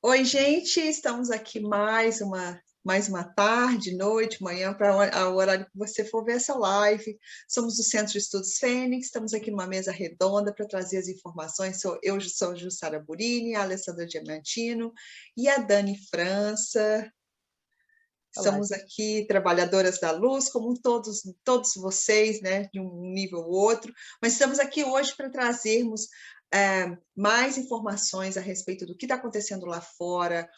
Oi, gente, estamos aqui mais uma tarde, noite, manhã, para o horário que você for ver essa live. Somos do Centro de Estudos Fênix, estamos aqui numa mesa redonda para trazer as informações. Eu sou a Jussara Burini, a Alessandra Diamantino e a Dani França. Olá, Somos aqui trabalhadoras da luz, como todos vocês, né, de um nível ou outro, mas estamos aqui hoje para trazermos mais informações a respeito do que está acontecendo lá fora,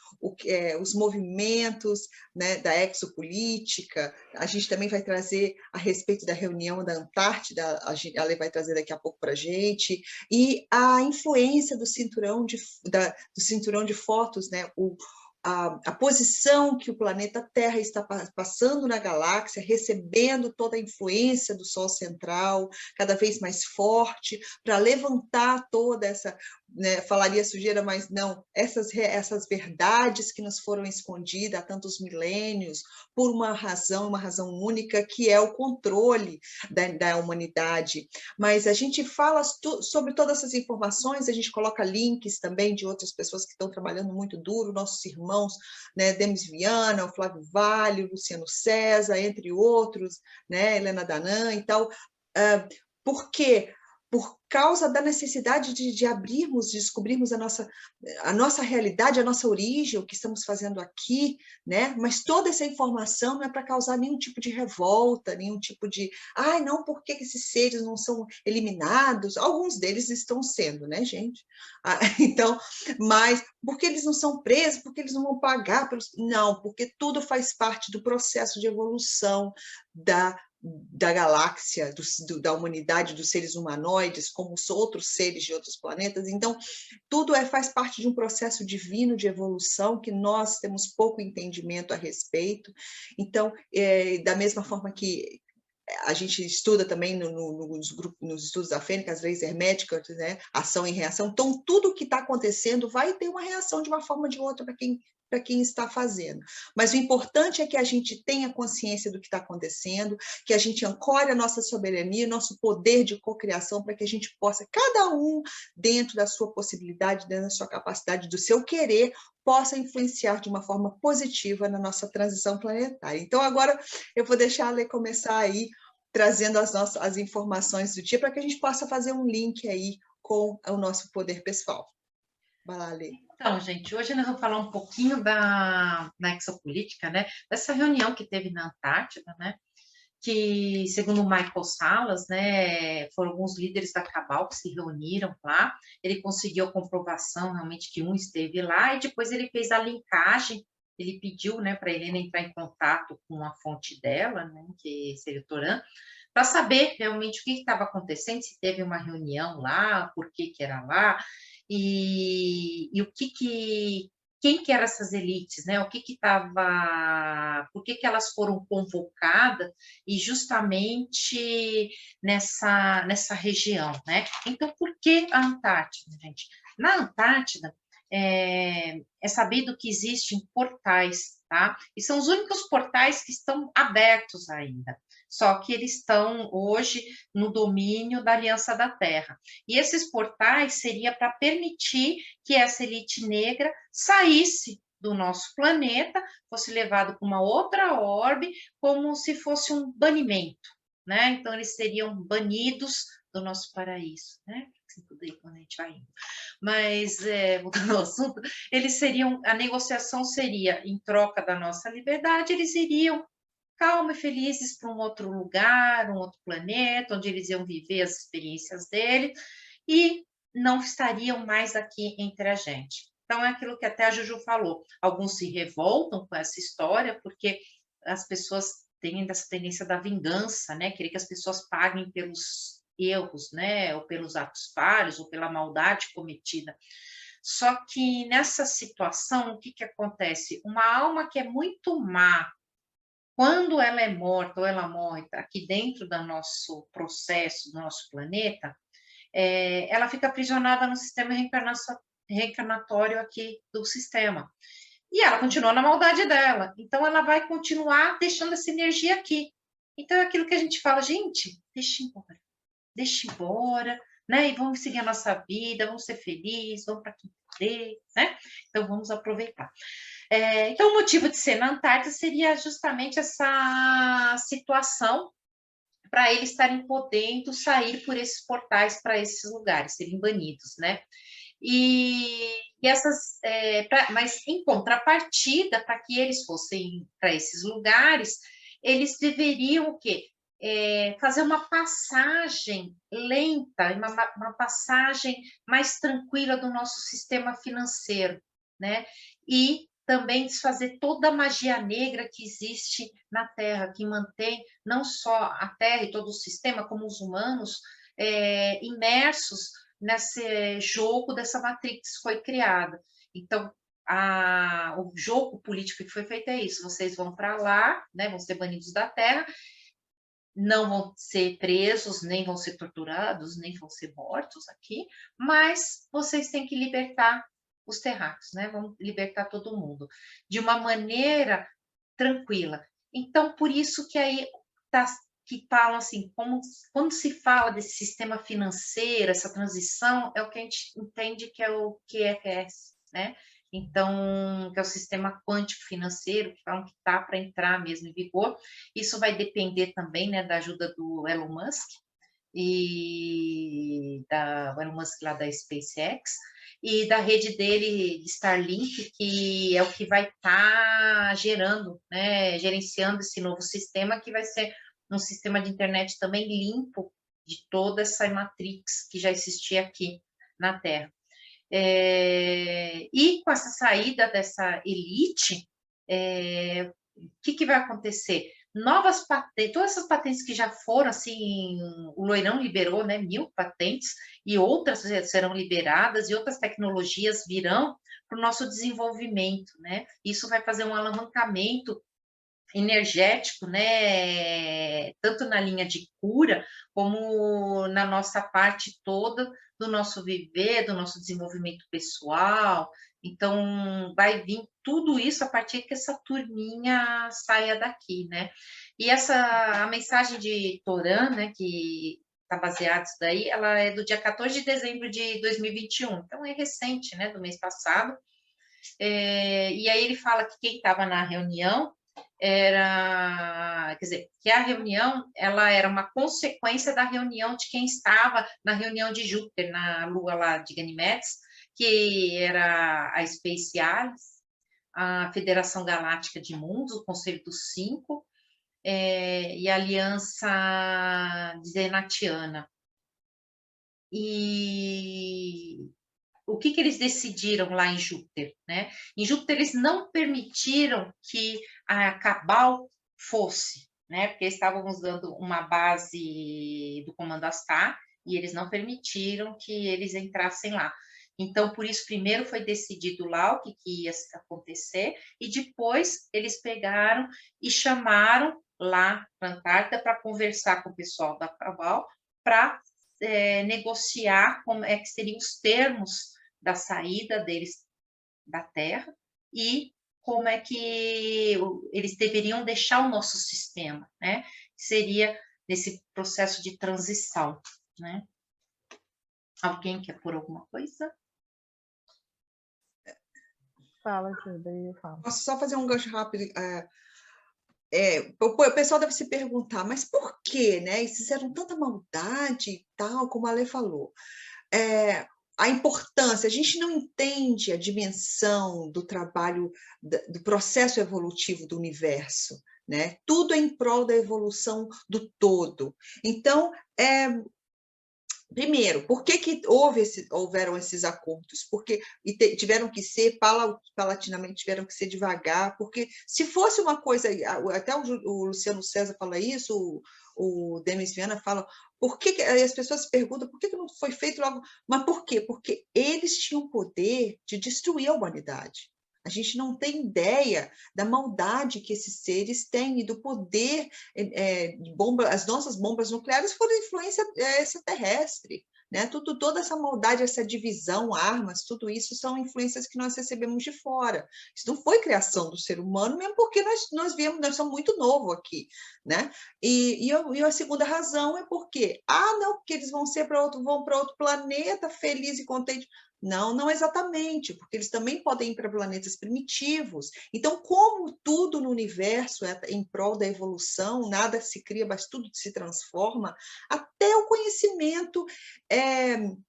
os movimentos, né, da exopolítica. A gente também vai trazer a respeito da reunião da Antártida, ela vai trazer daqui a pouco para a gente, e a influência do cinturão de fotos, né, a posição que o planeta Terra está passando na galáxia, recebendo toda a influência do Sol central, cada vez mais forte, para levantar toda essa, né, falaria sujeira, mas não, essas verdades que nos foram escondidas há tantos milênios, por uma razão única, que é o controle da humanidade. Mas a gente fala sobre todas essas informações, a gente coloca links também de outras pessoas que estão trabalhando muito duro, nossos irmãos, né, Demis Viana, o Flávio Vale, o Luciano César, entre outros, né, Helena Danan e tal. Por quê? Por causa da necessidade de abrirmos, de descobrirmos a nossa realidade, a nossa origem, o que estamos fazendo aqui, né? Mas toda essa informação não é para causar nenhum tipo de revolta, nenhum tipo de, ai, não, por que esses seres não são eliminados? Alguns deles estão sendo, né, gente? Então, mas por que eles não são presos? Por que eles não vão pagar pelos... Não, porque tudo faz parte do processo de evolução da galáxia, da humanidade, dos seres humanoides, como os outros seres de outros planetas. Então, tudo faz parte de um processo divino de evolução que nós temos pouco entendimento a respeito. Então, da mesma forma que a gente estuda também nos estudos da Fênix, as leis herméticas, né? Ação e reação. Então, tudo que está acontecendo vai ter uma reação de uma forma ou de outra para quem está fazendo. Mas o importante é que a gente tenha consciência do que está acontecendo, que a gente ancore a nossa soberania, nosso poder de cocriação, para que a gente possa, cada um, dentro da sua possibilidade, dentro da sua capacidade, do seu querer, possa influenciar de uma forma positiva na nossa transição planetária. Então, agora eu vou deixar a Lê começar aí, trazendo as informações do dia, para que a gente possa fazer um link aí com o nosso poder pessoal. Vai lá, Lê. Então, gente, hoje nós vamos falar um pouquinho da exopolítica, né? Dessa reunião que teve na Antártida, né? Que, segundo o Michael Salas, né, foram alguns líderes da Cabal que se reuniram lá. Ele conseguiu a comprovação realmente que um esteve lá e depois ele fez a linkagem. Ele pediu, né, para a Helena entrar em contato com a fonte dela, né, que seria o Toran, para saber realmente o que estava acontecendo, se teve uma reunião lá, por que era lá, e o quem que eram essas elites, né? O que estava, por que elas foram convocadas e justamente nessa região, né? Então, por que a Antártida, gente? Na Antártida, é sabido que existem portais, tá? E são os únicos portais que estão abertos ainda. Só que eles estão hoje no domínio da Aliança da Terra. E esses portais seria para permitir que essa elite negra saísse do nosso planeta, fosse levado para uma outra orbe, como se fosse um banimento, né? Então, eles seriam banidos do nosso paraíso, né? Assim, tudo aí quando a gente vai indo. Mas, voltando ao assunto, eles seriam, a negociação seria, em troca da nossa liberdade, eles iriam calma e felizes para um outro lugar, um outro planeta, onde eles iam viver as experiências dele e não estariam mais aqui entre a gente. Então, é aquilo que até a Juju falou. Alguns se revoltam com essa história, porque as pessoas têm essa tendência da vingança, né? Querer que as pessoas paguem pelos erros, né? Ou pelos atos falhos, ou pela maldade cometida. Só que nessa situação, o que acontece? Uma alma que é muito má, quando ela é morta ou ela morre aqui dentro do nosso processo, do nosso planeta, ela fica aprisionada no sistema reencarnatório aqui do sistema. E ela continua na maldade dela. Então, ela vai continuar deixando essa energia aqui. Então, é aquilo que a gente fala, gente, deixa embora, né? E vamos seguir a nossa vida, vamos ser felizes, vamos para quem poder, né? Então, vamos aproveitar. Então, o motivo de ser na Antártida seria justamente essa situação para eles estarem podendo sair por esses portais para esses lugares, serem banidos, né? Mas em contrapartida, para que eles fossem para esses lugares, eles deveriam o quê? Fazer uma passagem lenta, uma passagem mais tranquila do nosso sistema financeiro, né? E também desfazer toda a magia negra que existe na Terra, que mantém não só a Terra e todo o sistema, como os humanos, imersos nesse jogo dessa Matrix que foi criada. Então, o jogo político que foi feito é isso: vocês vão para lá, né, vão ser banidos da Terra, não vão ser presos, nem vão ser torturados, nem vão ser mortos aqui, mas vocês têm que libertar os terráqueos, né? Vão libertar todo mundo de uma maneira tranquila. Então, por isso que aí que falam assim, quando se fala desse sistema financeiro, essa transição, é o que a gente entende que é o QFS, né? Então, que é o sistema quântico financeiro, que falam que está para entrar mesmo em vigor. Isso vai depender também, né, da ajuda do Elon Musk, o Elon Musk lá da SpaceX, e da rede dele de Starlink, que é o que vai estar gerando, né, gerenciando esse novo sistema, que vai ser um sistema de internet também limpo de toda essa matrix que já existia aqui na Terra. E com essa saída dessa elite, o que vai acontecer? Novas patentes, todas essas patentes que já foram, assim, o Loirão liberou, né, 1000 patentes, e outras serão liberadas, e outras tecnologias virão para o nosso desenvolvimento, né? Isso vai fazer um alavancamento energético, né, tanto na linha de cura, como na nossa parte toda do nosso viver, do nosso desenvolvimento pessoal. Então, vai vir tudo isso a partir que essa turminha saia daqui, né? E a mensagem de Toran, né, que está baseada nisso daí, ela é do dia 14 de dezembro de 2021, então é recente, né, do mês passado. E aí ele fala que quem estava na reunião quer dizer, que a reunião, ela era uma consequência da reunião de quem estava na reunião de Júpiter, na lua lá de Ganimedes, que era a Space Alice, a Federação Galáctica de Mundos, o Conselho dos Cinco, e a Aliança Zenatiana. E o que eles decidiram lá em Júpiter, né? Em Júpiter eles não permitiram que a Cabal fosse, né? Porque estávamos dando uma base do Comando Astar e eles não permitiram que eles entrassem lá. Então, por isso, primeiro foi decidido lá o que ia acontecer e depois eles pegaram e chamaram lá para a Antártida para conversar com o pessoal da Cabal para negociar como é que seriam os termos da saída deles da Terra e como é que eles deveriam deixar o nosso sistema, né? Seria nesse processo de transição, né? Alguém quer pôr alguma coisa? Fala, Gilda, eu falo. Posso só fazer um gancho rápido? O pessoal deve se perguntar, mas por quê, né? Eles fizeram tanta maldade e tal, como a Lê falou. A importância, a gente não entende a dimensão do trabalho, do processo evolutivo do universo, né? Tudo é em prol da evolução do todo. Então, primeiro, por que houveram esses acordos? Porque tiveram que ser, paulatinamente, tiveram que ser devagar, porque se fosse uma coisa, até o Luciano César fala isso, o Denis Viana fala, por que as pessoas se perguntam por que não foi feito logo? Mas por quê? Porque eles tinham poder de destruir a humanidade. A gente não tem ideia da maldade que esses seres têm e do poder de bomba. As nossas bombas nucleares foram influência extraterrestre, né? Toda essa maldade, essa divisão, armas, tudo isso são influências que nós recebemos de fora. Isso não foi criação do ser humano, mesmo porque nós viemos, nós somos muito novos aqui, né? E a segunda razão é porque, não, porque eles vão para outro planeta feliz e contente. Não, não exatamente, porque eles também podem ir para planetas primitivos. Então, como tudo no universo é em prol da evolução, nada se cria, mas tudo se transforma, até o conhecimento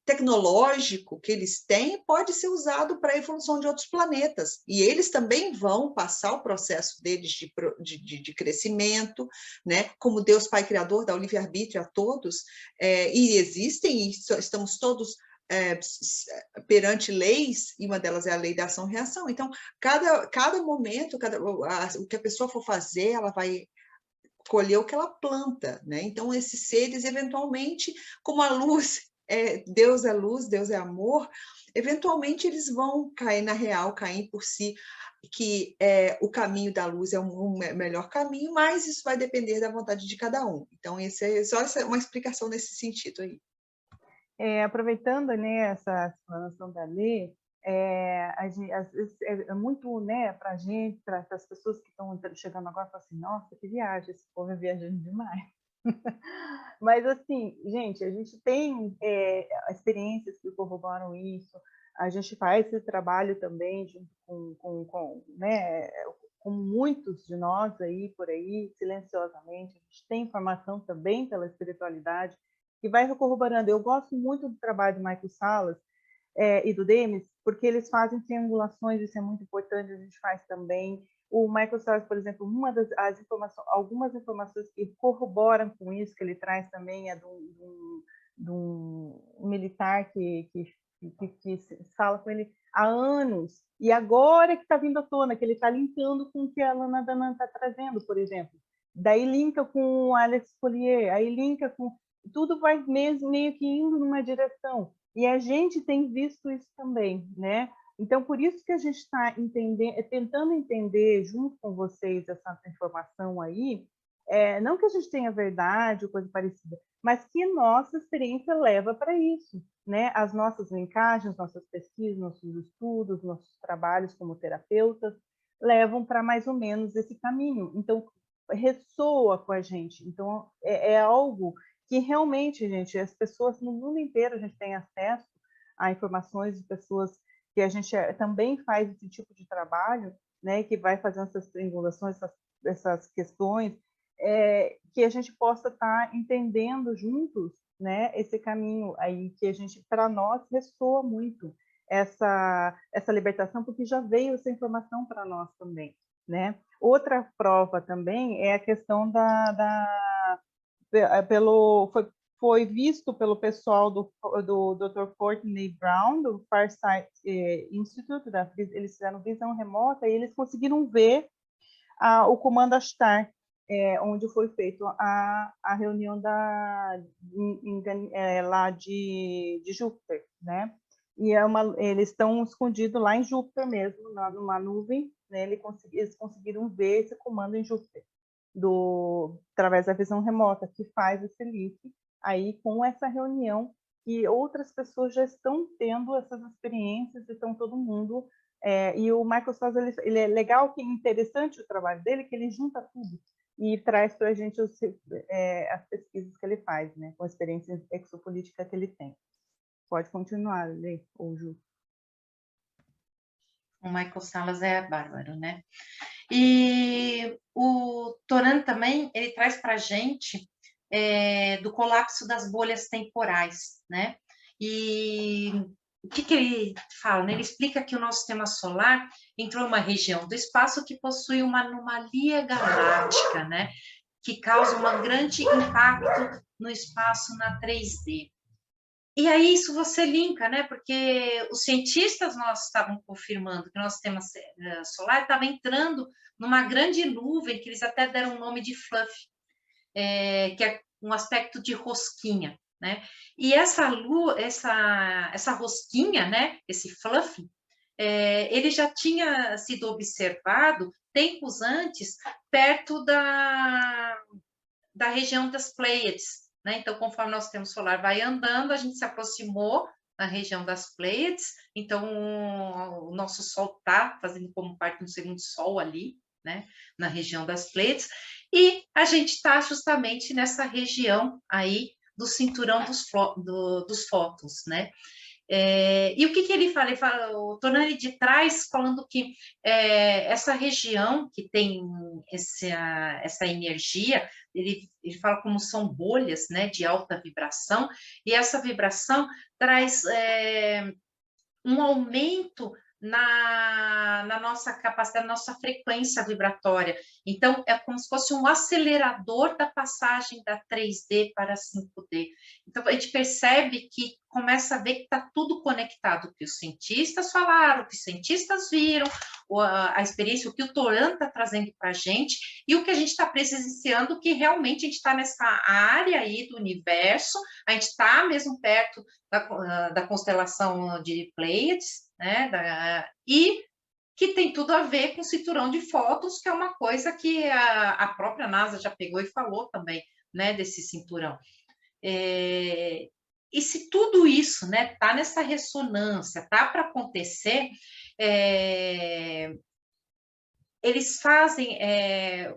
tecnológico que eles têm pode ser usado para a evolução de outros planetas. E eles também vão passar o processo deles de crescimento, né? Como Deus Pai Criador dá o livre-arbítrio a todos, e existem, e estamos todos perante leis, e uma delas é a lei da ação-reação. Então, cada momento, o que a pessoa for fazer, ela vai colher o que ela planta, né? Então, esses seres, eventualmente, como a luz, Deus é luz, Deus é amor, eventualmente eles vão cair na real, cair por si, que o caminho da luz é um melhor caminho, mas isso vai depender da vontade de cada um. Então, esse é só uma explicação nesse sentido aí. Aproveitando, né, essa explanação da lei, às vezes é muito, né, para a gente, para as pessoas que estão chegando agora, falam assim, nossa, que viagem, esse povo é viajando demais. Mas, assim, gente, a gente tem experiências que corroboram isso, a gente faz esse trabalho também junto né, com muitos de nós aí, por aí, silenciosamente, a gente tem informação também pela espiritualidade, que vai corroborando. Eu gosto muito do trabalho do Michael Salas e do Demis, porque eles fazem triangulações, isso é muito importante, a gente faz também. O Michael Salas, por exemplo, algumas informações que corroboram com isso, que ele traz também, é de um militar que fala com ele há anos, e agora que está vindo à tona, que ele está linkando com o que a Lana Danan está trazendo, por exemplo. Daí linka com o Alex Collier, aí linka com... Tudo vai mesmo meio que indo numa direção. E a gente tem visto isso também, né? Então, por isso que a gente está tentando entender junto com vocês essa informação aí, não que a gente tenha verdade ou coisa parecida, mas que nossa experiência leva para isso, né? As nossas linkagens, nossas pesquisas, nossos estudos, nossos trabalhos como terapeutas levam para mais ou menos esse caminho. Então, ressoa com a gente. Então, é algo que realmente, gente, as pessoas no mundo inteiro, a gente tem acesso a informações de pessoas que a gente também faz esse tipo de trabalho, né, que vai fazendo essas triangulações, essas questões, que a gente possa estar entendendo juntos, né, esse caminho aí que a gente, para nós, ressoa muito essa libertação, porque já veio essa informação para nós também, né? Outra prova também é a questão foi visto pelo pessoal do Dr. Courtney Brown, do Farsight Institute, eles fizeram visão remota e eles conseguiram ver o comando Ashtar, onde foi feita a reunião lá de Júpiter, né? E eles estão escondidos lá em Júpiter mesmo, numa nuvem, né? Eles conseguiram ver esse comando em Júpiter, através da visão remota, que faz esse link aí com essa reunião, que outras pessoas já estão tendo essas experiências, estão todo mundo... e o Michael Salas, ele é legal, que é interessante o trabalho dele, que ele junta tudo e traz para a gente as pesquisas que ele faz, né, com a experiência exopolítica que ele tem. Pode continuar, Lê, ou Ju. O Michael Salas é bárbaro, né? E o Toran também, ele traz para a gente do colapso das bolhas temporais, né? E o que ele fala? Né? Ele explica que o nosso sistema solar entrou em uma região do espaço que possui uma anomalia galáctica, né? Que causa um grande impacto no espaço na 3D. E aí isso você linka, né? Porque os cientistas nossos estavam confirmando que o nosso sistema solar estava entrando numa grande nuvem, que eles até deram o nome de fluff, que é um aspecto de rosquinha, né? E essa rosquinha, né? Esse fluff, ele já tinha sido observado tempos antes, perto da região das Pleiades, né? Então, conforme nosso sistema solar vai andando, a gente se aproximou na região das Pleiades, então o nosso Sol está fazendo como parte do segundo Sol ali, né? Na região das Pleiades, e a gente está justamente nessa região aí do cinturão dos fótons, né? E o que ele fala? Ele fala, o Tonani de trás, falando que essa região que tem essa energia, ele fala como são bolhas, né, de alta vibração, e essa vibração traz um aumento na nossa capacidade, na nossa frequência vibratória. Então, é como se fosse um acelerador da passagem da 3D para a 5D. Então, a gente percebe que começa a ver que está tudo conectado, o que os cientistas falaram, o que os cientistas viram, a experiência, o que o Toran está trazendo para a gente, e o que a gente está presenciando, que realmente a gente está nessa área aí do universo, a gente está mesmo perto da constelação de Pleiades, né, e que tem tudo a ver com o cinturão de fótons, que é uma coisa que a própria NASA já pegou e falou também, né, desse cinturão. E se tudo isso, né, tá nessa ressonância, tá para acontecer, eles fazem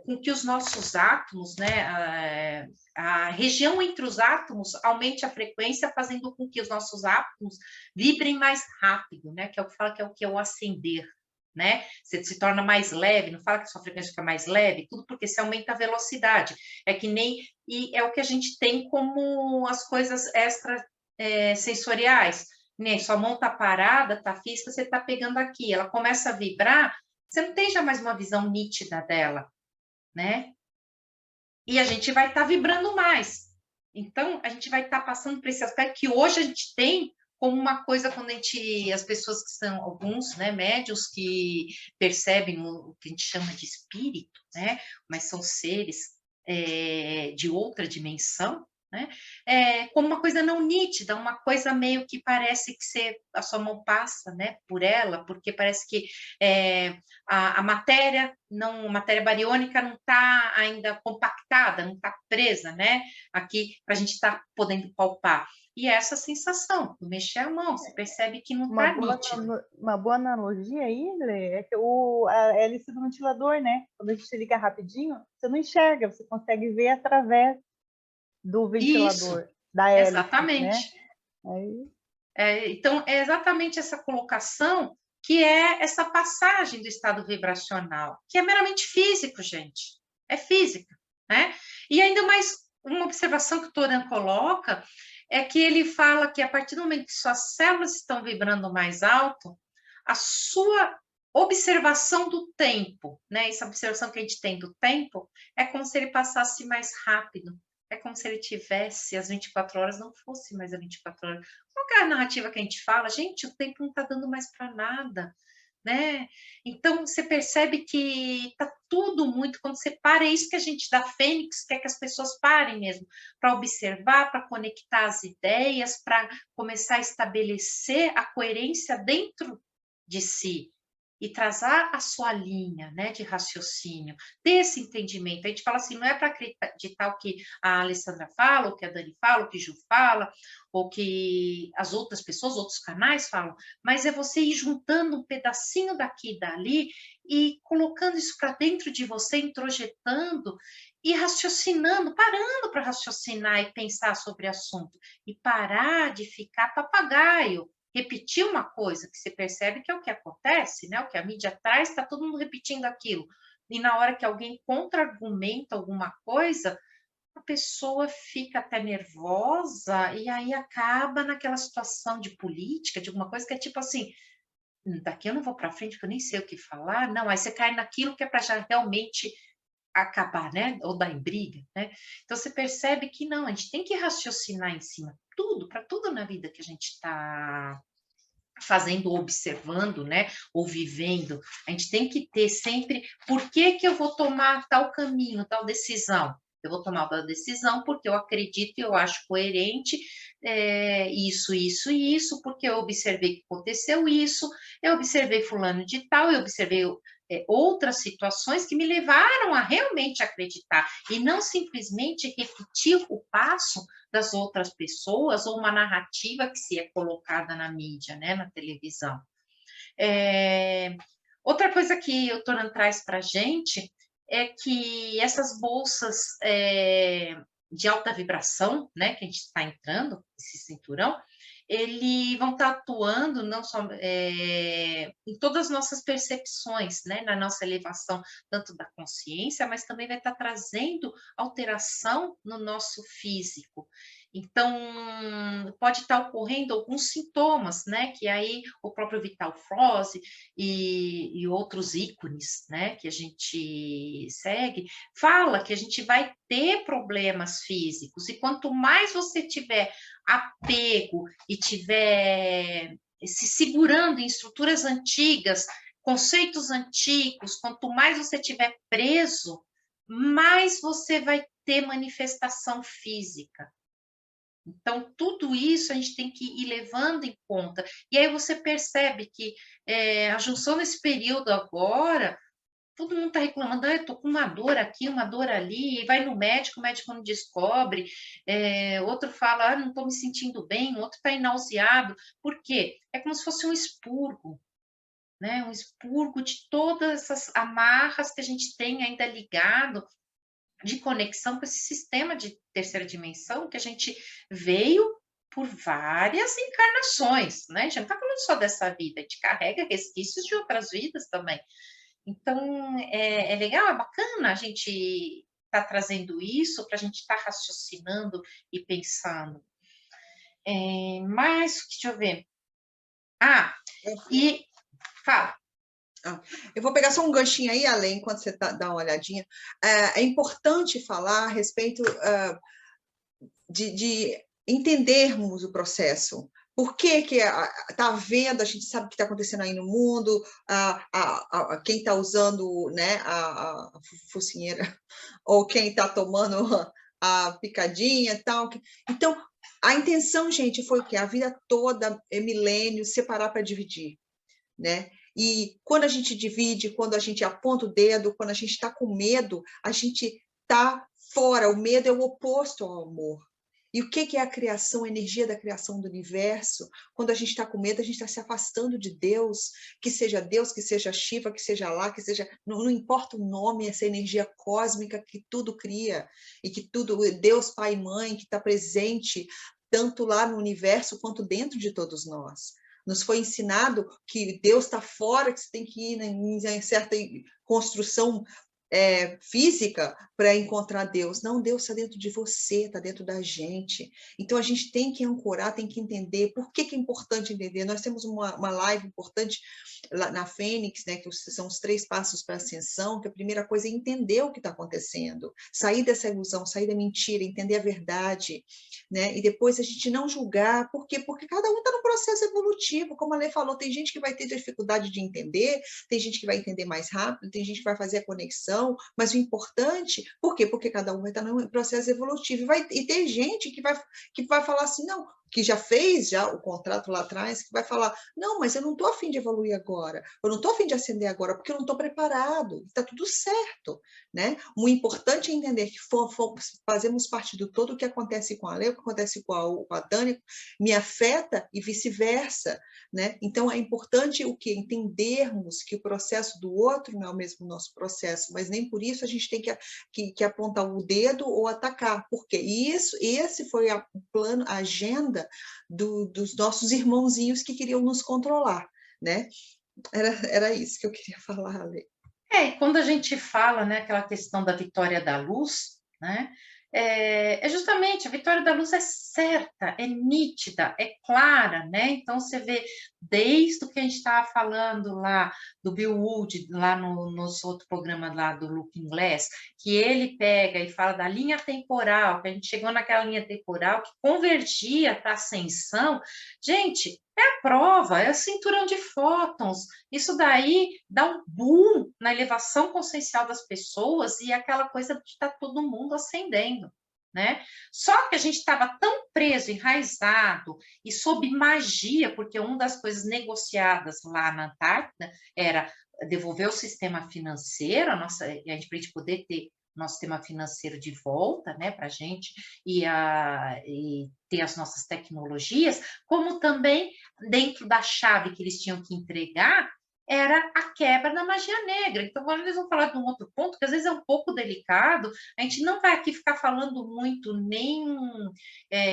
com que os nossos átomos, né, a região entre os átomos aumente a frequência, fazendo com que os nossos átomos vibrem mais rápido, né, que é o que fala que é o acender, né? Você se torna mais leve, não fala que a sua frequência fica mais leve, tudo porque você aumenta a velocidade. É que nem, e é o que a gente tem como as coisas extra sensoriais, né? Sua mão tá parada, tá física, você tá pegando aqui, ela começa a vibrar, você não tem já mais uma visão nítida dela, né? E a gente vai estar vibrando mais. Então, a gente vai estar passando por esse aspecto que hoje a gente tem como uma coisa quando as pessoas que são alguns, né, médiuns que percebem o que a gente chama de espírito, né? Mas são seres de outra dimensão, né? Como uma coisa não nítida, uma coisa meio que parece que a sua mão passa, né, por ela, porque parece que a matéria bariônica não está ainda compactada, não está presa, né, aqui para a gente estar podendo palpar. E essa sensação, do mexer a mão, você percebe que não está nítido. Uma boa analogia aí, Lê, é que a hélice do ventilador, né? Quando a gente liga rapidinho, você não enxerga, você consegue ver através do ventilador, isso, da hélice, exatamente. Né? Então, é exatamente essa colocação que é essa passagem do estado vibracional, que é meramente físico, gente. É física, né? E ainda mais uma observação que o Toran coloca é que ele fala que a partir do momento que suas células estão vibrando mais alto, a sua observação do tempo, né? Essa observação que a gente tem do tempo é como se ele passasse mais rápido. É como se ele tivesse as 24 horas, não fosse mais as 24 horas. Qual é a narrativa que a gente fala? Gente, o tempo não está dando mais para nada, né? Então, você percebe que está tudo muito... Quando você para, é isso que a gente da Fênix quer que as pessoas parem mesmo, para observar, para conectar as ideias, para começar a estabelecer a coerência dentro de si e trazer a sua linha, né, de raciocínio, desse entendimento. A gente fala assim, não é para acreditar o que a Alessandra fala, o que a Dani fala, o que o Ju fala, ou que as outras pessoas, outros canais falam, mas é você ir juntando um pedacinho daqui e dali e colocando isso para dentro de você, introjetando e raciocinando, parando para raciocinar e pensar sobre o assunto, e parar de ficar papagaio, repetir uma coisa que você percebe que é o que acontece, né? O que a mídia traz, está todo mundo repetindo aquilo. E na hora que alguém contra-argumenta alguma coisa, a pessoa fica até nervosa e aí acaba naquela situação de política, de alguma coisa que é tipo assim, daqui eu não vou para frente porque eu nem sei o que falar. Não, aí você cai naquilo que é para já realmente acabar, né? Ou dar em briga, né? Então você percebe que não, a gente tem que raciocinar em cima para tudo na vida que a gente está fazendo, observando, né? Ou vivendo. A gente tem que ter sempre por que eu vou tomar tal caminho, tal decisão. Eu vou tomar uma decisão porque eu acredito e eu acho coerente isso, isso e isso, porque eu observei que aconteceu isso, eu observei fulano de tal, eu observei outras situações que me levaram a realmente acreditar e não simplesmente repetir o passo das outras pessoas ou uma narrativa que se é colocada na mídia, né, na televisão. Outra coisa que o Toran traz para a gente é que essas bolsas de alta vibração, né, que a gente está entrando, esse cinturão, eles vão estar atuando não só em todas as nossas percepções, né, na nossa elevação, tanto da consciência, mas também vai estar trazendo alteração no nosso físico. Então, pode estar ocorrendo alguns sintomas, né, que aí o próprio Vital Froese e outros ícones, né, que a gente segue, fala que a gente vai ter problemas físicos, e quanto mais você tiver apego e tiver se segurando em estruturas antigas, conceitos antigos, quanto mais você tiver preso, mais você vai ter manifestação física. Então, tudo isso a gente tem que ir levando em conta. E aí você percebe que a junção nesse período agora, todo mundo está reclamando, eu estou com uma dor aqui, uma dor ali, e vai no médico, o médico não descobre, outro fala, não estou me sentindo bem, outro está nauseado. Por quê? É como se fosse um expurgo, né? Um expurgo de todas essas amarras que a gente tem ainda ligado, de conexão com esse sistema de terceira dimensão que a gente veio por várias encarnações, né? A gente não está falando só dessa vida, a gente carrega resquícios de outras vidas também. Então, é legal, é bacana a gente estar trazendo isso, para a gente estar raciocinando e pensando. Mas, deixa eu ver. E fala. Eu vou pegar só um ganchinho aí, além, enquanto você dá uma olhadinha. É importante falar a respeito de entendermos o processo. Por que está havendo, a gente sabe o que está acontecendo aí no mundo, quem está usando, né, a focinheira, ou quem está tomando a picadinha e tal. Então, a intenção, gente, foi o quê? A vida toda, milênios, separar para dividir, né? E quando a gente divide, quando a gente aponta o dedo, quando a gente está com medo, a gente está fora. O medo é o oposto ao amor. E o que é a criação, a energia da criação do universo? Quando a gente está com medo, a gente está se afastando de Deus, que seja Shiva, que seja lá, que seja... Não importa o nome, essa energia cósmica que tudo cria, e que tudo, Deus, Pai e Mãe, que está presente tanto lá no universo quanto dentro de todos nós. Nos foi ensinado que Deus está fora, que você tem que ir em certa construção física para encontrar Deus. Não, Deus está dentro de você, está dentro da gente. Então, a gente tem que ancorar, tem que entender. Por que é importante entender? Nós temos uma live importante lá na Fênix, né, que são os 3 passos para a ascensão, que a primeira coisa é entender o que está acontecendo, sair dessa ilusão, sair da mentira, entender a verdade, né? E depois a gente não julgar. Por quê? Porque cada um está no processo evolutivo. Como a Lê falou, tem gente que vai ter dificuldade de entender, tem gente que vai entender mais rápido, tem gente que vai fazer a conexão, mas o importante, por quê? Porque cada um vai estar no processo evolutivo, e tem gente que vai falar assim, não, que já fez o contrato lá atrás, que vai falar, não, mas eu não estou a fim de evoluir agora, eu não estou a fim de ascender agora, porque eu não estou preparado, está tudo certo, né? O importante é entender que fazemos parte do todo. O que acontece com a Lê, o que acontece com a Dani, me afeta e vice-versa, né? Então, é importante o quê? Entendermos que o processo do outro não é o mesmo nosso processo, mas nem por isso a gente tem que apontar o dedo ou atacar, porque esse foi o plano, a agenda dos nossos irmãozinhos que queriam nos controlar, né? Era isso que eu queria falar, Ale. E quando a gente fala, né, aquela questão da vitória da luz, né, justamente a vitória da luz é certa, é nítida, é clara, né? Então você vê desde o que a gente estava falando lá do Bill Wood, lá no nosso outro programa lá do Looking Glass, que ele pega e fala da linha temporal, que a gente chegou naquela linha temporal que convergia para a ascensão. Gente, é a prova, é o cinturão de fótons. Isso daí dá um boom na elevação consciencial das pessoas e aquela coisa de estar todo mundo ascendendo, né? Só que a gente estava tão preso, enraizado e sob magia, porque uma das coisas negociadas lá na Antártida era devolver o sistema financeiro, a gente, para a gente poder ter nosso sistema financeiro de volta, né, para a gente, e ter as nossas tecnologias, como também, dentro da chave que eles tinham que entregar, era a quebra da magia negra. Então, agora eles vão falar de um outro ponto, que às vezes é um pouco delicado, a gente não vai aqui ficar falando muito nem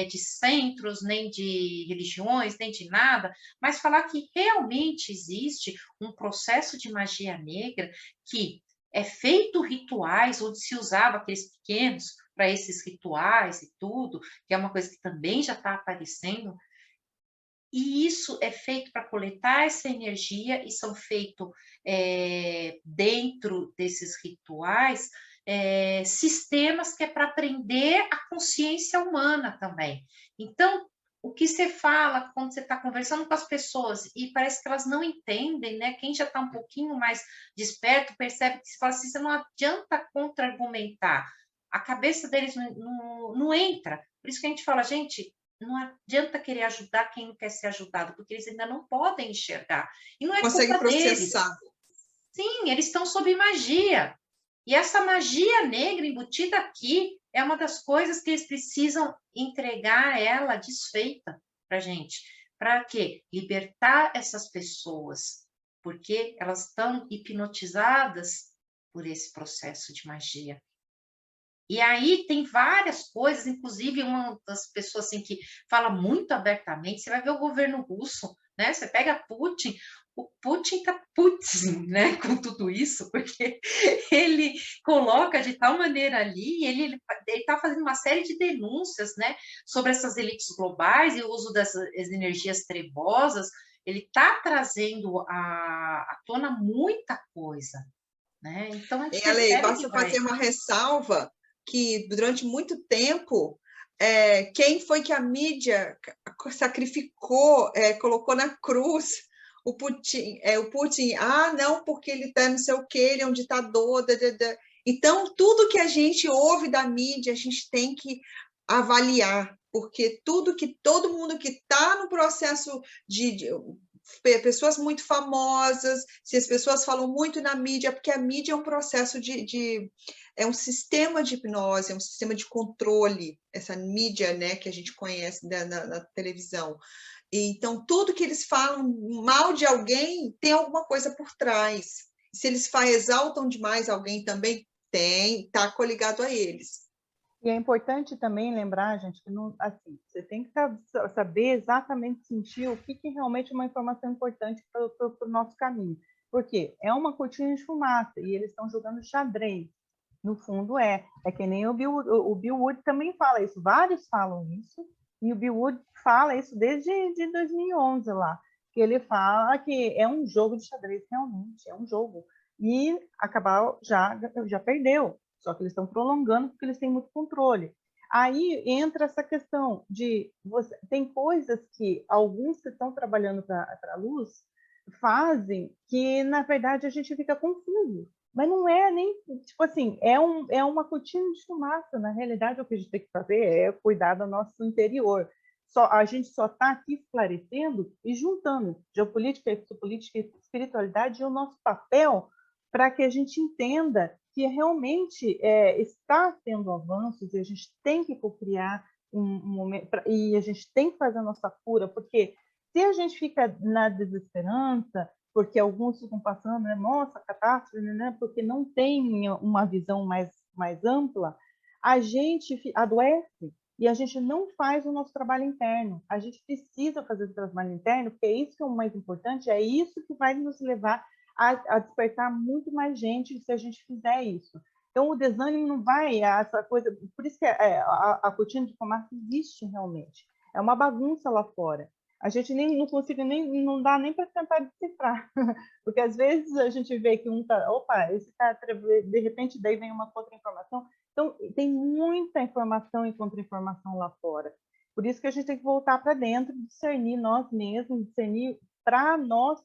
de centros, nem de religiões, nem de nada, mas falar que realmente existe um processo de magia negra que é feito rituais, onde se usava aqueles pequenos para esses rituais e tudo, que é uma coisa que também já está aparecendo, e isso é feito para coletar essa energia e são feitos dentro desses rituais sistemas que é para aprender a consciência humana também. Então, o que você fala quando você está conversando com as pessoas e parece que elas não entendem, né? Quem já está um pouquinho mais desperto percebe que se fala assim, você não adianta contra-argumentar. A cabeça deles não entra. Por isso que a gente fala, gente, não adianta querer ajudar quem não quer ser ajudado, porque eles ainda não podem enxergar. E não é Consegue culpa deles. processar. Sim, eles estão sob magia. E essa magia negra embutida aqui é uma das coisas que eles precisam entregar ela desfeita para a gente. Para quê? Libertar essas pessoas, porque elas estão hipnotizadas por esse processo de magia. E aí tem várias coisas, inclusive uma das pessoas assim que fala muito abertamente, você vai ver o governo russo, né? Você pega Putin, o Putin tá putzing, né, com tudo isso, porque ele coloca de tal maneira ali, ele tá fazendo uma série de denúncias, né, sobre essas elites globais e o uso dessas energias trevosas, ele tá trazendo à tona muita coisa, né? Então a gente Ale, percebe que basta vai. fazer uma ressalva que durante muito tempo quem foi que a mídia sacrificou, colocou na cruz o Putin, não, porque ele está não sei o que, ele é um ditador. Então, tudo que a gente ouve da mídia, a gente tem que avaliar, porque todo mundo que está no processo de pessoas muito famosas, se as pessoas falam muito na mídia, porque a mídia é um processo é um sistema de hipnose, é um sistema de controle, essa mídia, né, que a gente conhece na televisão. Então, tudo que eles falam mal de alguém tem alguma coisa por trás. Se eles exaltam demais alguém também, está coligado a eles. E é importante também lembrar, gente, que não, assim, você tem que saber exatamente sentir o que realmente é uma informação importante para o nosso caminho. Porque é uma cortina de fumaça e eles estão jogando xadrez. No fundo é que nem o Bill Wood também fala isso, vários falam isso, e o Bill Wood fala isso desde 2011 lá, que ele fala que é um jogo de xadrez, realmente, é um jogo. E acabar já perdeu, só que eles estão prolongando porque eles têm muito controle. Aí entra essa questão de tem coisas que alguns que estão trabalhando para a luz fazem que, na verdade, a gente fica confuso. Mas não é nem, tipo assim, é uma cortina de fumaça. Na realidade, o que a gente tem que fazer é cuidar do nosso interior. A gente só está aqui esclarecendo e juntando geopolítica, exopolítica e espiritualidade e o nosso papel para que a gente entenda que realmente está tendo avanços e a gente tem que cocriar um momento, e a gente tem que fazer a nossa cura, porque se a gente fica na desesperança, porque alguns ficam passando, né, nossa, catástrofe, né, porque não tem uma visão mais ampla, a gente adoece e a gente não faz o nosso trabalho interno. A gente precisa fazer o trabalho interno, porque é isso que é o mais importante, é isso que vai nos levar a despertar muito mais gente se a gente fizer isso. Então, o desânimo não vai, essa coisa, por isso que a cortina de fumaça existe realmente. É uma bagunça lá fora. A gente não consiga não dá nem para tentar decifrar, porque às vezes a gente vê que esse tá, de repente daí vem uma contra-informação. Então, tem muita informação e contra-informação lá fora. Por isso que a gente tem que voltar para dentro, discernir nós mesmos, discernir para nós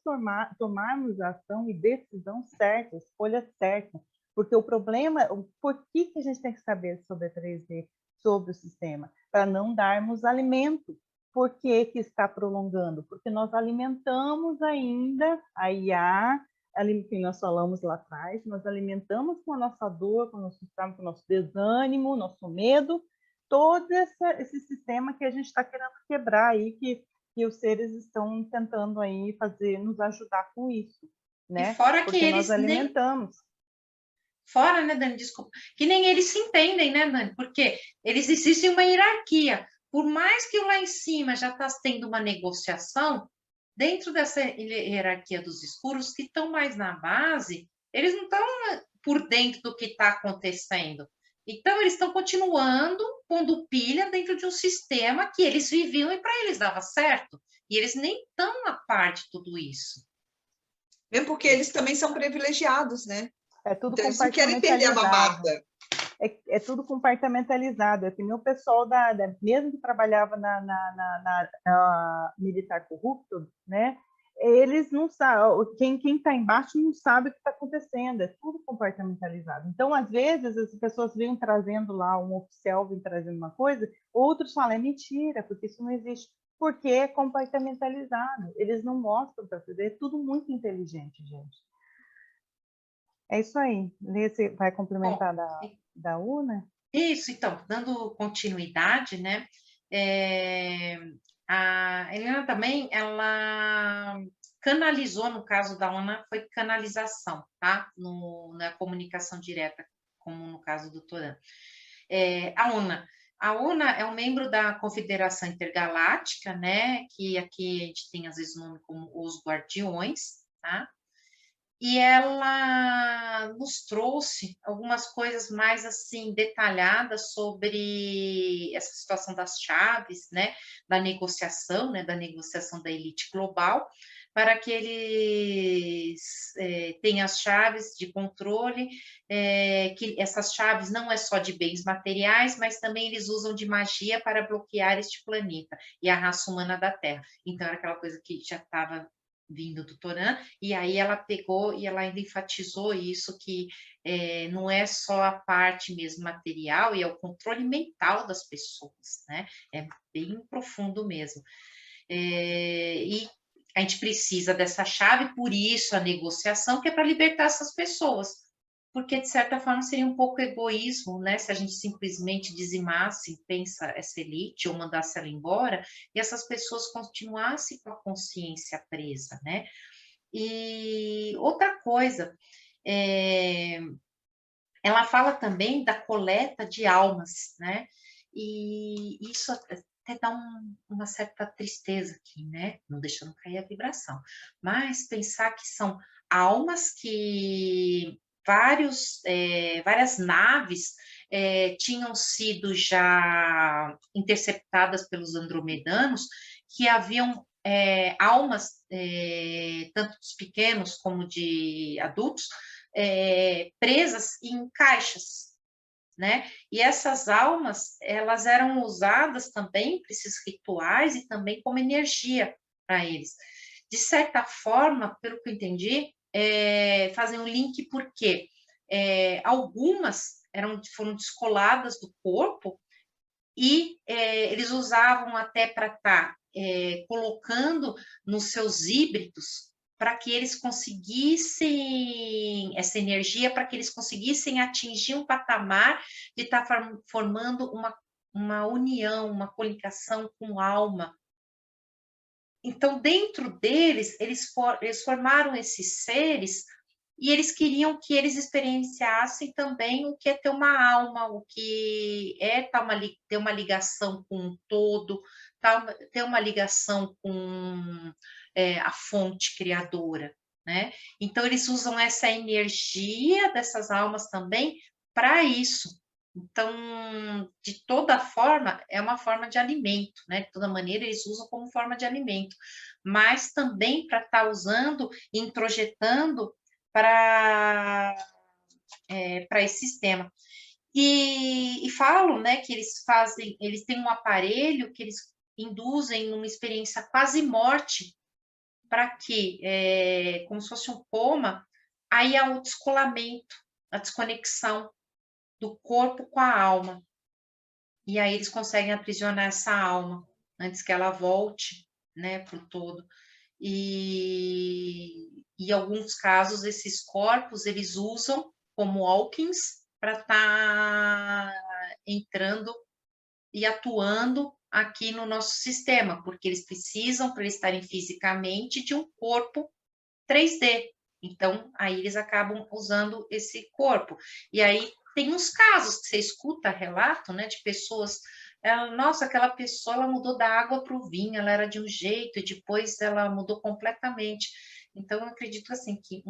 tomarmos a ação e decisão certa, escolha certa. Porque o problema, por que a gente tem que saber sobre a 3D, sobre o sistema? Para não darmos alimento. Por que está prolongando? Porque nós alimentamos ainda a IA, que nós falamos lá atrás, nós alimentamos com a nossa dor, com o nosso trauma, com o nosso desânimo, nosso medo, todo esse sistema que a gente está querendo quebrar aí, que os seres estão tentando aí fazer, nos ajudar com isso, né? E fora porque que nós eles alimentamos. Fora, né, Dani, desculpa, que nem eles se entendem, né, Dani, porque eles existem uma hierarquia, por mais que lá em cima já está tendo uma negociação, dentro dessa hierarquia dos escuros, que estão mais na base, eles não estão por dentro do que está acontecendo. Então, eles estão continuando pondo pilha dentro de um sistema que eles viviam e para eles dava certo. E eles nem estão a par de tudo isso. Mesmo porque eles também são privilegiados, né? É tudo Então, eles não querem perder a mamata. É tudo compartimentalizado. É que nem o pessoal mesmo que trabalhava na militar corrupto, né? Eles não sabem, quem está embaixo não sabe o que está acontecendo, é tudo compartimentalizado. Então, às vezes, as pessoas vêm trazendo lá, um oficial vem trazendo uma coisa, outros falam, é mentira, porque isso não existe. Porque é compartimentalizado. Eles não mostram para você, é tudo muito inteligente, gente. É isso aí. Lê, você vai complementar da UNA? Isso, então, dando continuidade, né? A Helena também, ela canalizou, no caso da UNA, foi canalização, tá? Na comunicação direta, como no caso do Toran. A UNA é um membro da Confederação Intergaláctica, né? Que aqui a gente tem, às vezes, o nome como os Guardiões, tá? E ela nos trouxe algumas coisas mais assim detalhadas sobre essa situação das chaves, né, da negociação da elite global, para que eles tenham as chaves de controle, que essas chaves não é só de bens materiais, mas também eles usam de magia para bloquear este planeta e a raça humana da Terra. Então era aquela coisa que já estava vindo do Toran, e aí ela pegou e ela ainda enfatizou isso, que não é só a parte mesmo material, e é o controle mental das pessoas, né? É bem profundo mesmo. E a gente precisa dessa chave, por isso a negociação, que é para libertar essas pessoas, porque de certa forma seria um pouco egoísmo, né? Se a gente simplesmente dizimasse, pensa essa elite, ou mandasse ela embora, e essas pessoas continuassem com a consciência presa, né? E outra coisa, ela fala também da coleta de almas, né? E isso até dá uma certa tristeza aqui, né? Não deixando cair a vibração. Mas pensar que são almas que várias naves tinham sido já interceptadas pelos andromedanos, que haviam almas, tanto dos pequenos como de adultos, presas em caixas, né? E essas almas, elas eram usadas também para esses rituais e também como energia para eles. De certa forma, pelo que eu entendi, fazem um link porque algumas foram descoladas do corpo e eles usavam até para estar colocando nos seus híbridos para que eles conseguissem essa energia, para que eles conseguissem atingir um patamar de estar formando uma união, uma coligação com alma. Então, dentro deles, eles formaram esses seres e eles queriam que eles experienciassem também o que é ter uma alma, o que é ter uma ligação com um todo, ter uma ligação com a fonte criadora, né? Então, eles usam essa energia dessas almas também para isso. Então, de toda forma, é uma forma de alimento, né? De toda maneira, eles usam como forma de alimento, mas também para estar usando, introjetando para esse sistema. E falam, né, que eles têm um aparelho que eles induzem numa experiência quase morte, para que, como se fosse um coma, aí há o descolamento, a desconexão do corpo com a alma. E aí eles conseguem aprisionar essa alma antes que ela volte, né, para o todo. e em alguns casos esses corpos eles usam como Hawkins para estar entrando e atuando aqui no nosso sistema, porque eles precisam, para eles estarem fisicamente, de um corpo 3D. Então, aí eles acabam usando esse corpo. E aí tem uns casos que você escuta relato, né, de pessoas, nossa, aquela pessoa ela mudou da água para o vinho, ela era de um jeito e depois ela mudou completamente. Então, eu acredito assim que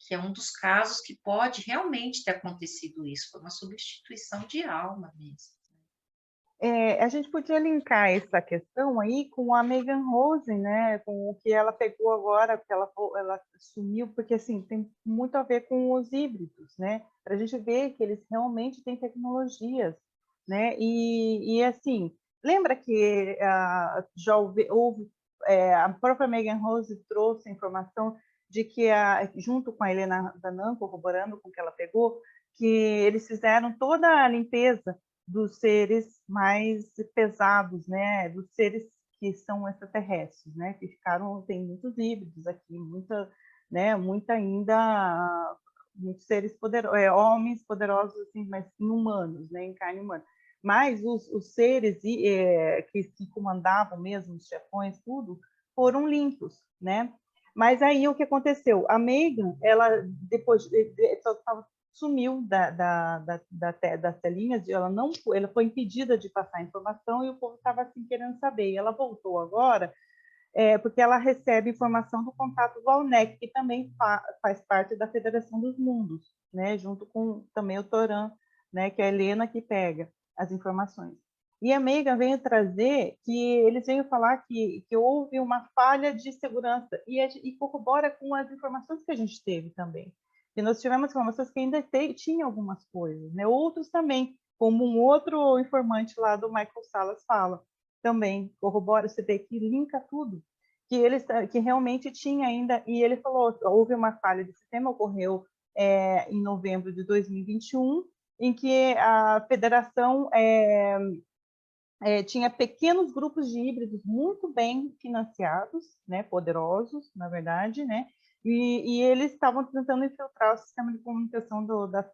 é um dos casos que pode realmente ter acontecido isso, foi uma substituição de alma mesmo. A gente podia linkar essa questão aí com a Megan Rose, né? Com o que ela pegou agora, porque ela sumiu, porque assim tem muito a ver com os híbridos, né? Para a gente ver que eles realmente têm tecnologias, né? E assim, lembra que já houve a própria Megan Rose trouxe a informação de que junto com a Helena Danan, corroborando com o que ela pegou, que eles fizeram toda a limpeza dos seres mais pesados, né? Dos seres que são extraterrestres, né? Que ficaram, tem muitos híbridos aqui, muita ainda, muitos seres poderosos, homens poderosos assim, mas humanos, né? Em carne humana. Mas os seres que comandavam mesmo, os chefões, tudo, foram limpos, né? Mas aí o que aconteceu? A Megan, ela depois sumiu das telinhas, ela foi impedida de passar informação e o povo estava assim querendo saber. E ela voltou agora, porque ela recebe informação do Contato Valnec, que também faz parte da Federação dos Mundos, né? Junto com também o Toran, né? Que é a Helena que pega as informações. E a Megan veio trazer que eles veio falar que houve uma falha de segurança e corrobora com as informações que a gente teve também. E nós tivemos informações que ainda tinha algumas coisas, né? Outros também, como um outro informante lá do Michael Salas fala, também corrobora, você vê que linka tudo, que realmente tinha ainda, e ele falou, houve uma falha de sistema, ocorreu em novembro de 2021, em que a federação tinha pequenos grupos de híbridos muito bem financiados, né, poderosos, na verdade, né, e eles estavam tentando infiltrar o sistema de comunicação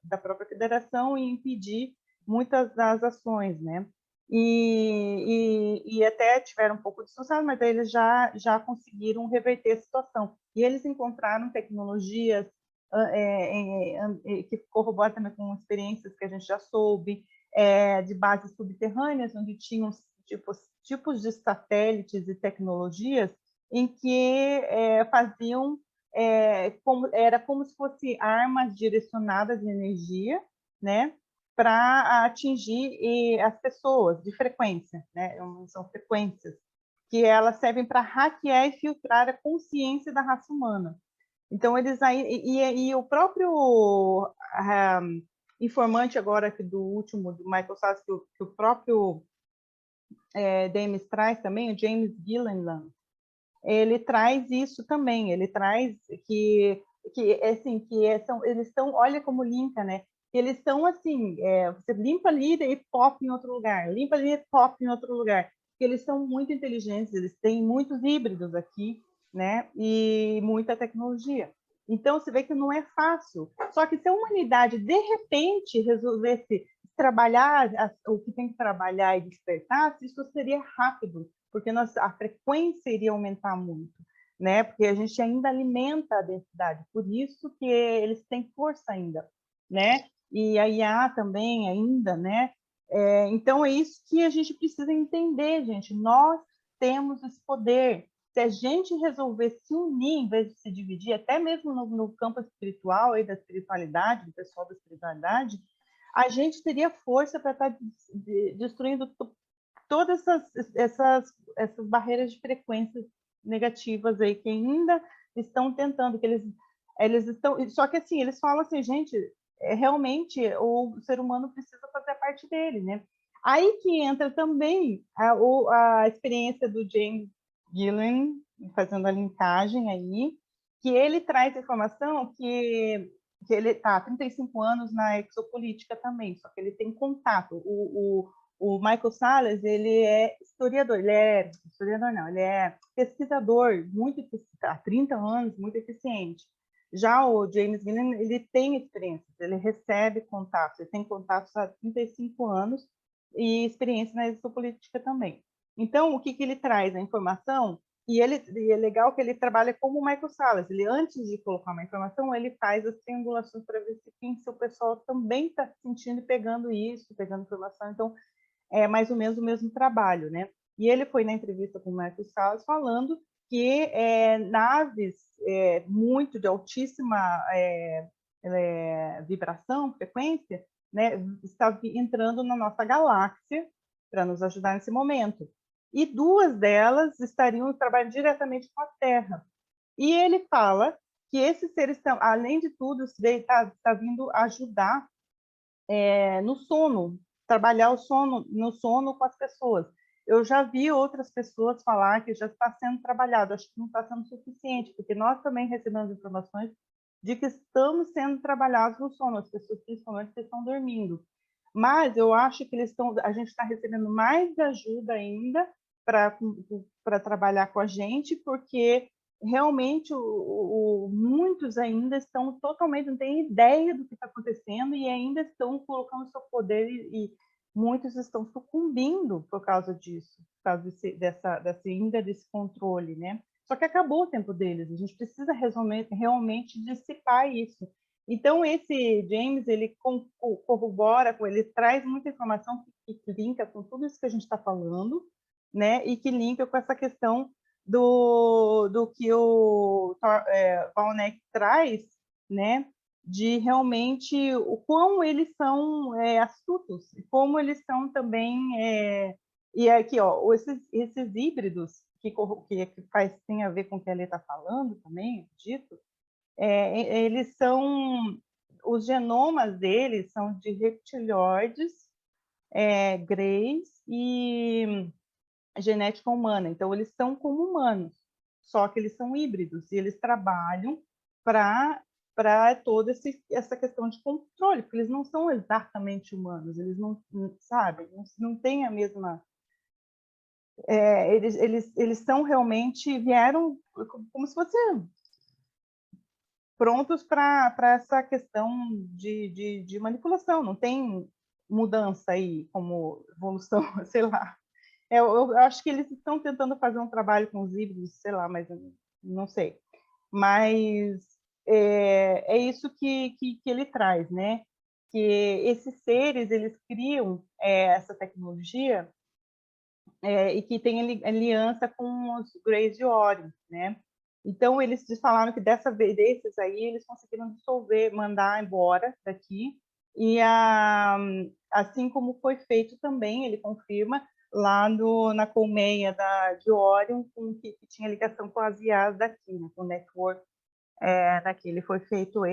da própria federação e impedir muitas das ações, né, e até tiveram um pouco de sucesso, mas aí eles já conseguiram reverter a situação. E eles encontraram tecnologias que corroboram também com experiências que a gente já soube, de bases subterrâneas, onde tinham tipos de satélites e tecnologias em que faziam, era como se fossem armas direcionadas de energia, né, para atingir as pessoas de frequência, né, são frequências, que elas servem para hackear e filtrar a consciência da raça humana. Então, eles aí. E o próprio informante agora aqui do último, do Michael Sass, que o próprio Demis traz também, o James Gilliland, ele traz isso também, ele traz assim, eles estão, olha como linka, né? Eles estão assim, você limpa ali e pop em outro lugar, limpa ali e pop em outro lugar. Eles são muito inteligentes, eles têm muitos híbridos aqui, né? E muita tecnologia. Então, você vê que não é fácil. Só que se a humanidade, de repente, resolvesse trabalhar o que tem que trabalhar e despertar, isso seria rápido, porque a frequência iria aumentar muito, né? Porque a gente ainda alimenta a densidade, por isso que eles têm força ainda, né? E a IA também ainda, né? Então é isso que a gente precisa entender, gente. Nós temos esse poder. Se a gente resolver se unir em vez de se dividir, até mesmo no campo espiritual e da espiritualidade, do pessoal da espiritualidade, a gente teria força para estar destruindo todas essas barreiras de frequências negativas aí que ainda estão tentando, que eles estão, só que assim, eles falam assim, gente, realmente o ser humano precisa fazer a parte dele, né? Aí que entra também a experiência do James Gilliland, fazendo a linkagem aí, que ele traz informação que ele está há 35 anos na exopolítica também, só que ele tem contato. O Michael Salas, ele é historiador, ele é pesquisador, há 30 anos, muito eficiente. Já o James Gilliam, ele tem experiências, ele recebe contatos, ele tem contatos há 35 anos e experiência na exopolítica também. Então, o que ele traz? A informação, e é legal que ele trabalha como o Michael Salas. Ele, antes de colocar uma informação, ele faz as triangulações para ver se o pessoal também está sentindo e pegando isso, pegando informação. Então, é mais ou menos o mesmo trabalho, né? E ele foi na entrevista com o Michael Salas falando que naves muito de altíssima vibração, frequência, né, está entrando na nossa galáxia para nos ajudar nesse momento. E 2 delas estariam trabalhando diretamente com a Terra. E ele fala que esses seres, além de tudo, está vindo ajudar no sono, trabalhar no sono com as pessoas. Eu já vi outras pessoas falar que já está sendo trabalhado, acho que não está sendo suficiente, porque nós também recebemos informações de que estamos sendo trabalhados no sono, as pessoas principalmente que estão dormindo. Mas eu acho que a gente está recebendo mais ajuda ainda para trabalhar com a gente, porque realmente muitos ainda estão totalmente, não têm ideia do que está acontecendo e ainda estão colocando seu poder e muitos estão sucumbindo por causa disso, por causa desse controle, né? Só que acabou o tempo deles, a gente precisa realmente dissipar isso. Então, esse James, ele corrobora, ele traz muita informação que linka com tudo isso que a gente está falando, né? E que linka com essa questão do que o Valnek traz, né? De realmente o quão eles são astutos, e como eles são também... e aqui, ó, esses híbridos, que tem a ver com o que a Lê está falando também, dito, eles são... Os genomas deles são de reptilóides, greys e genética humana. Então, eles são como humanos, só que eles são híbridos, e eles trabalham para toda essa questão de controle, porque eles não são exatamente humanos, eles não sabem, não têm a mesma... eles são realmente, vieram como se fossem prontos para essa questão de manipulação, não tem mudança aí, como evolução, sei lá. Eu acho que eles estão tentando fazer um trabalho com os híbridos, sei lá, mas não sei. Mas é isso que ele traz, né? Que esses seres, eles criam essa tecnologia e que tem aliança com os Greys de Orion, né? Então, eles falaram que dessa vez, desses aí, eles conseguiram dissolver, mandar embora daqui, e assim como foi feito também, ele confirma, lá na colmeia de Orion, que tinha ligação com as IAs daqui, né, com o network daquele. Foi feito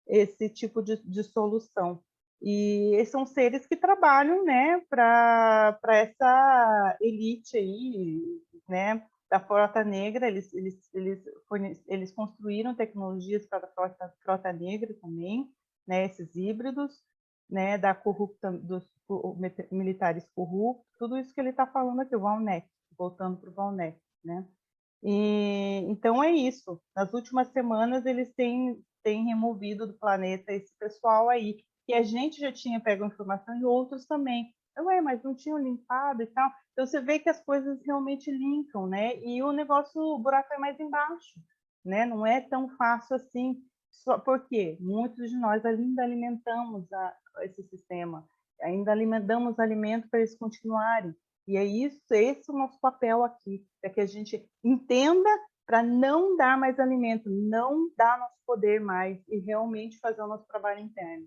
esse tipo de solução. E esses são seres que trabalham, né, para essa elite aí, né, da Frota Negra. Eles construíram tecnologias para a Frota Negra também, né, esses híbridos, né, dos militares corruptos, tudo isso que ele está falando aqui, o Valnek, voltando para o Valnek, né? Então é isso. Nas últimas semanas eles têm removido do planeta esse pessoal aí, que a gente já tinha pego informação e outros também. Mas não tinham limpado e tal. Então você vê que as coisas realmente linkam, né? E o buraco é mais embaixo, né? Não é tão fácil assim. Porque muitos de nós ainda alimentamos esse sistema, ainda damos alimento para eles continuarem. E é isso, esse é o nosso papel aqui, é que a gente entenda para não dar mais alimento, não dar nosso poder mais e realmente fazer o nosso trabalho interno.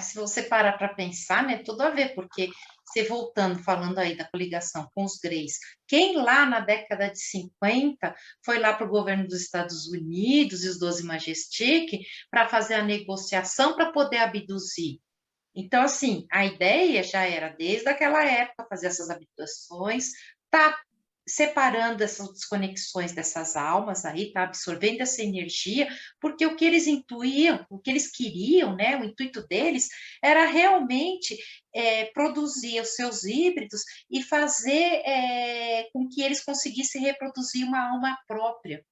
Se você parar para pensar, né, tudo a ver, porque você voltando, falando aí da coligação com os Greys, quem lá na década de 50 foi lá para o governo dos Estados Unidos e os 12 Majestic para fazer a negociação para poder abduzir? Então, assim, a ideia já era, desde aquela época, fazer essas abduções, tá separando essas desconexões dessas almas aí, tá? Absorvendo essa energia, porque o que eles intuíam, o que eles queriam, né? O intuito deles era realmente produzir os seus híbridos e fazer com que eles conseguissem reproduzir uma alma própria.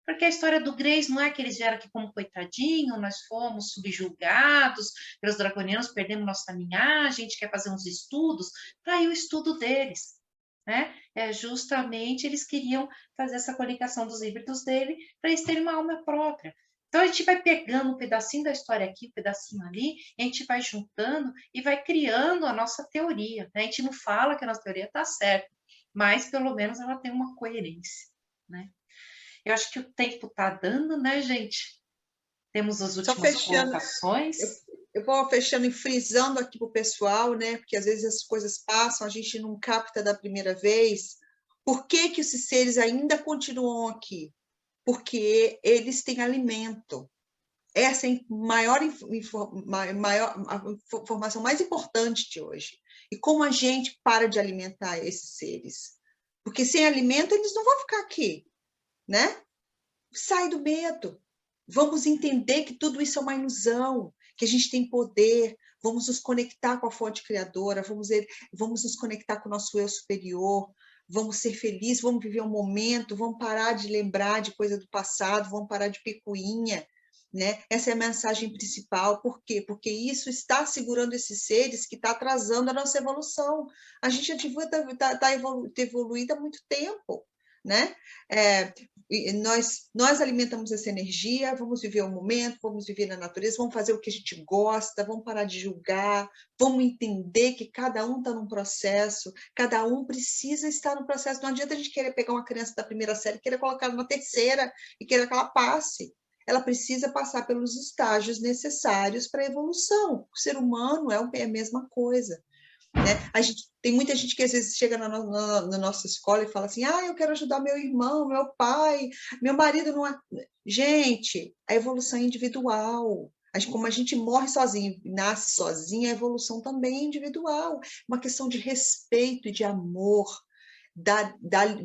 Porque a história do Grace não é que eles vieram aqui como coitadinho, nós fomos subjugados pelos draconianos, perdemos nossa linhagem, a gente quer fazer uns estudos, tá aí o estudo deles, né? Justamente eles queriam fazer essa coligação dos híbridos dele para eles terem uma alma própria. Então a gente vai pegando um pedacinho da história aqui, um pedacinho ali, e a gente vai juntando e vai criando a nossa teoria, né? A gente não fala que a nossa teoria está certa, mas pelo menos ela tem uma coerência, né? Eu acho que o tempo está dando, né, gente? Temos as últimas colocações. Eu vou fechando e frisando aqui para o pessoal, né? Porque às vezes as coisas passam, a gente não capta da primeira vez. Por que que esses seres ainda continuam aqui? Porque eles têm alimento. Essa é a maior informação mais importante de hoje. E como a gente para de alimentar esses seres? Porque sem alimento eles não vão ficar aqui, né? Sai do medo. Vamos entender que tudo isso é uma ilusão, que a gente tem poder, vamos nos conectar com a fonte criadora, vamos nos conectar com o nosso eu superior, vamos ser felizes, vamos viver um momento, vamos parar de lembrar de coisa do passado, vamos parar de picuinha, né? Essa é a mensagem principal. Por quê? Porque isso está segurando esses seres que está atrasando a nossa evolução. A gente já devia estar evoluído há muito tempo, né? Nós alimentamos essa energia, vamos viver o momento, vamos viver na natureza, vamos fazer o que a gente gosta, vamos parar de julgar, vamos entender que cada um está num processo, cada um precisa estar no processo. Não adianta a gente querer pegar uma criança da primeira série, querer colocar numa terceira e querer que ela passe. Ela precisa passar pelos estágios necessários para a evolução. O ser humano é a mesma coisa. Né? Tem muita gente que às vezes chega na nossa escola e fala assim, eu quero ajudar meu irmão, meu pai, meu marido não é... Gente, a evolução é individual. Como a gente morre sozinho, nasce sozinho, a evolução também é individual. Uma questão de respeito e de amor. Dá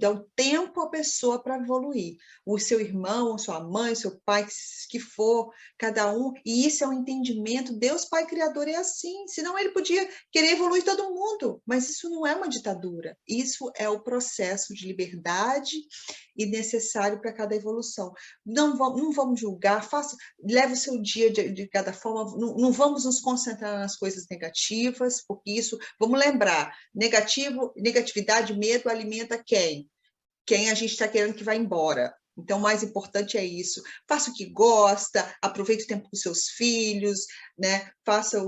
o tempo à pessoa para evoluir. O seu irmão, sua mãe, seu pai, que for, cada um. E isso é um entendimento. Deus, Pai Criador, é assim. Senão ele podia querer evoluir todo mundo. Mas isso não é uma ditadura. Isso é o processo de liberdade e necessário para cada evolução. Não vamos julgar. Leve o seu dia de cada forma. Não vamos nos concentrar nas coisas negativas, porque isso... Vamos lembrar, negatividade, medo, alimenta quem? Quem a gente está querendo que vá embora. Então, o mais importante é isso. Faça o que gosta, aproveite o tempo com seus filhos, né? Faça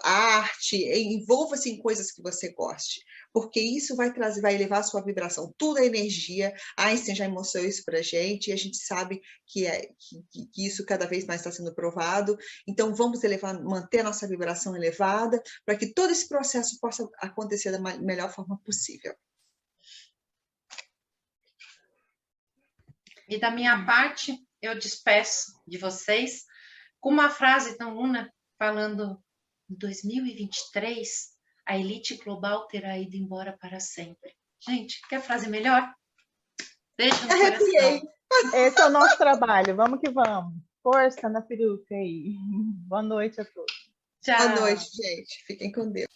a arte, envolva-se em coisas que você goste, porque isso vai elevar a sua vibração. Tudo é energia. Einstein já mostrou isso para a gente, e a gente sabe que isso cada vez mais está sendo provado. Então, vamos manter a nossa vibração elevada, para que todo esse processo possa acontecer da melhor forma possível. E da minha parte, eu despeço de vocês com uma frase tão una, falando: em 2023, a elite global terá ido embora para sempre. Gente, quer frase melhor? Beijo no coração. Esse é o nosso trabalho. Vamos que vamos. Força na peruca aí. Boa noite a todos. Tchau. Boa noite, gente. Fiquem com Deus.